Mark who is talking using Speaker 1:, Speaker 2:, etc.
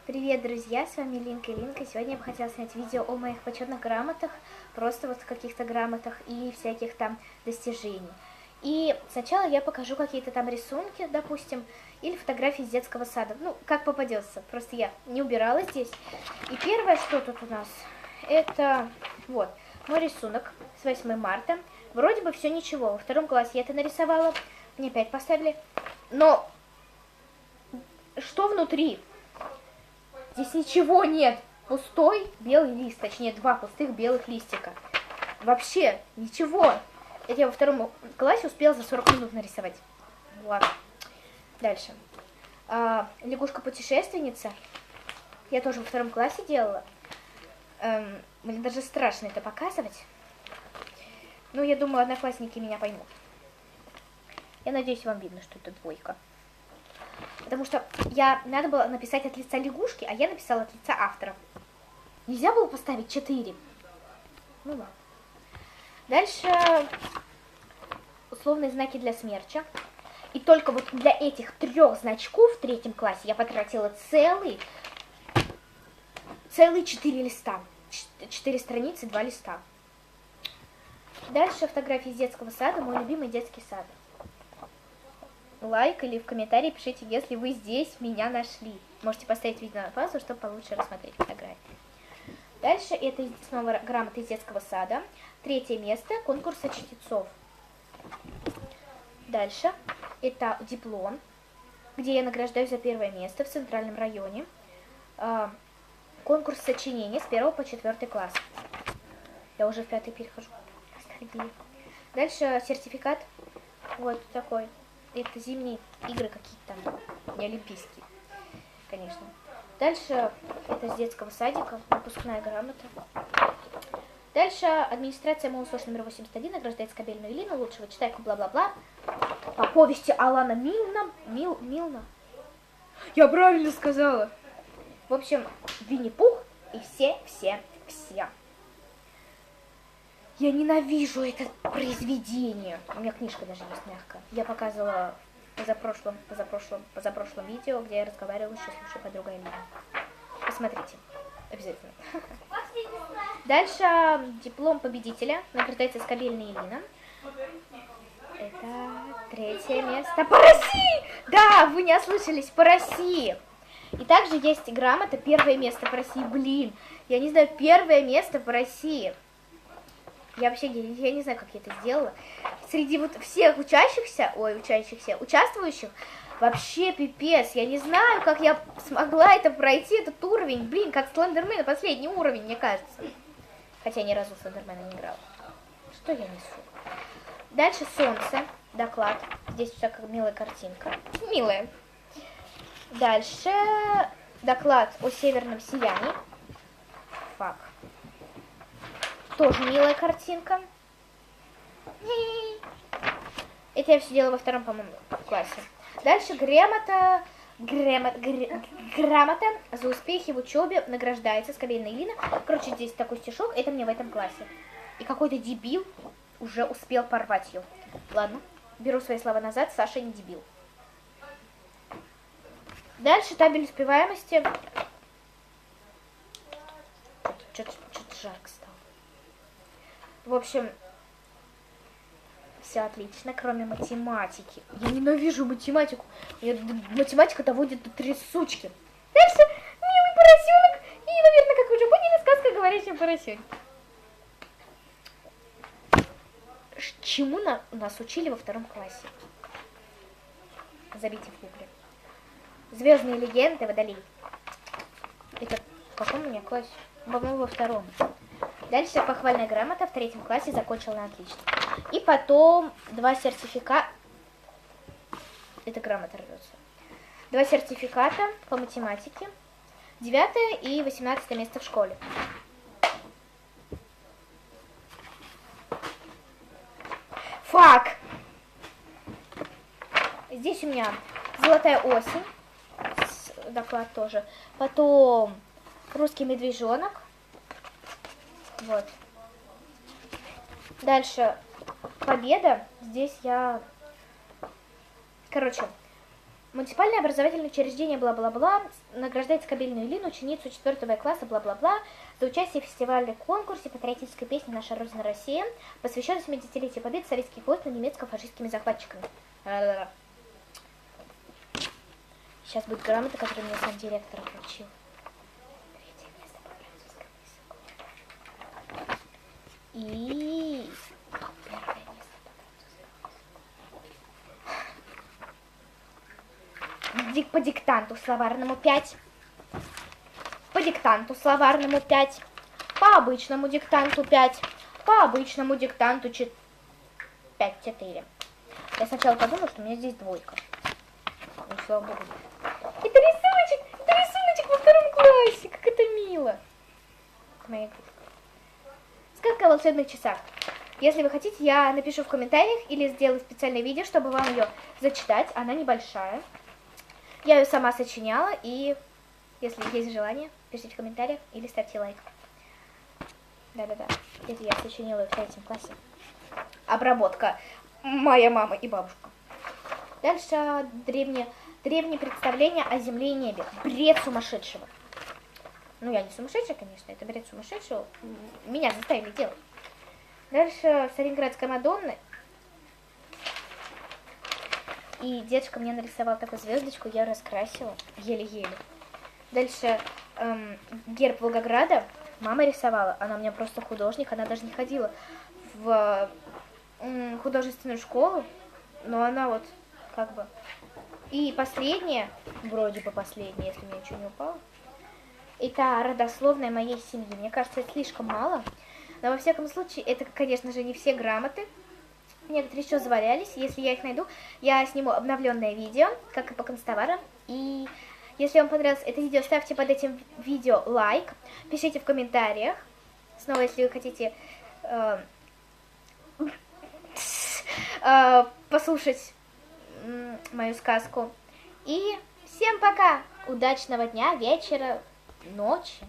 Speaker 1: Привет, друзья, с вами Линка и Линка. Сегодня я бы хотела снять видео о моих почетных грамотах, просто вот каких-то грамотах и всяких там достижений. И сначала я покажу какие-то там рисунки, допустим, или фотографии из детского сада. Ну, как попадется, просто я не убирала здесь. И первое, что тут у нас, это вот мой рисунок с 8 марта. Вроде бы все ничего, во втором классе я это нарисовала, мне 5 поставили. Но что внутри? Здесь ничего нет. Пустой белый лист, точнее 2 пустых белых листика. Вообще ничего. Это я во втором классе успела за 40 минут нарисовать. Ладно. Дальше. Лягушка-путешественница. Я тоже во втором классе делала. Мне даже страшно это показывать. Но я думаю, одноклассники меня поймут. Я надеюсь, вам видно, что это двойка. Потому что надо было написать от лица лягушки, а я написала от лица автора. Нельзя было поставить 4. Ну ладно. Дальше условные знаки для смерча. И только вот для этих 3 значков в 3 классе я потратила целые 4 листа. 4 страницы, 2 листа. Дальше фотографии из детского сада, мой любимый детский сад. Лайк или в комментарии пишите, если вы здесь меня нашли. Можете поставить видео на паузу, чтобы получше рассмотреть фотографии. Дальше это снова грамота из детского сада. 3 место конкурса чтецов. Дальше это диплом, где я награждаюсь за 1 место в центральном районе. Конкурс сочинений с 1 по 4 класс. Я уже в 5 перехожу. Дальше сертификат. Вот такой. Это зимние игры какие-то там, не олимпийские, конечно. Дальше это с детского садика, выпускная грамота. Дальше администрация МОУСОШ номер 81 награждает Скобельную Илину, лучшего читайку, бла-бла-бла. По повести Алана Милна. Я правильно сказала. В общем, Винни-Пух и все. Я ненавижу это произведение. У меня книжка даже есть мягкая. Я показывала позапрошлом видео, где я разговаривала еще с лучшей подругой Элиной. Посмотрите. Обязательно. Дальше диплом победителя. Награждается Скобельная Илина. Это 3 место по России! Да, вы не ослышались, по России. И также есть грамота 1 место по России. Блин, я не знаю, 1 место по России. Я вообще не знаю, как я это сделала. Среди вот всех участвующих, вообще пипец. Я не знаю, как я смогла это пройти, этот уровень. Блин, как Слендермена, последний уровень, мне кажется. Хотя ни разу Слендермена не играла. Что я несу? Дальше солнце, доклад. Здесь такая милая картинка. Милая. Дальше доклад о северном сиянии. Фак. Тоже милая картинка. Это я все делала во 2, по-моему, классе. Дальше грамота за успехи в учебе награждается Скобельная Илина. Короче, здесь такой стишок, это мне в этом классе. И какой-то дебил уже успел порвать ее. Ладно, беру свои слова назад, Саша не дебил. Дальше табель успеваемости. Что-то жарко стало. В общем, все отлично, кроме математики. Я ненавижу математику. Математика доводит до трясучки. Дальше милый поросенок. И, наверное, как вы уже поняли, сказка «Говорящий поросенок». Чему нас учили во 2 классе? Забейте в гугле. Звездные легенды, Водолей. Это в каком у меня классе? По-моему, во 2. Дальше похвальная грамота в 3 классе, закончила на отлично. И потом 2 сертификата. Это грамота рвется. 2 сертификата по математике. 9 и 18 место в школе. Фак! Здесь у меня золотая осень. Доклад тоже. Потом русский медвежонок. Вот. Дальше победа. Здесь я... Короче, Муниципальное образовательное учреждение бла-бла-бла награждает Скобельную Лину, ученицу 4 класса бла-бла-бла, за участие в фестивальном конкурсе патриотической песни «Наша Родина Россия», посвященной 70-летию побед советских войск над немецко-фашистскими захватчиками. Сейчас будет грамота, которую мне сам директор вручил. И первое место по диктанту словарному 5. По диктанту словарному 5. По обычному диктанту 5. По обычному диктанту 5-4. Я сначала подумала, что у меня здесь двойка. Ну, слава богу. Это рисуночек во втором классе. Как это мило. Это моя игрушка. Сказка о волшебных часах. Если вы хотите, я напишу в комментариях или сделаю специальное видео, чтобы вам ее зачитать. Она небольшая. Я ее сама сочиняла, и если есть желание, пишите в комментариях или ставьте лайк. Да-да-да, это я сочинила в 3 классе. Обработка. Моя мама и бабушка. Дальше древние представления о земле и небе. Бред сумасшедшего. Ну, я не сумасшедшая, конечно, это бред сумасшедшего. Меня заставили делать. Дальше Сталинградская Мадонна. И дедушка мне нарисовал такую звездочку, я раскрасила, еле-еле. Дальше герб Волгограда мама рисовала, она у меня просто художник, она даже не ходила в художественную школу, но она вот как бы... И последнее, вроде бы последнее, если мне ничего не упало, это родословная моей семьи. Мне кажется, это слишком мало, но во всяком случае, это, конечно же, не все грамоты. Некоторые еще завалялись. Если я их найду, я сниму обновленное видео, как и по констоварам. И если вам понравилось это видео, ставьте под этим видео лайк. Пишите в комментариях. Снова, если вы хотите послушать мою сказку. И всем пока! Удачного дня, вечера, ночи.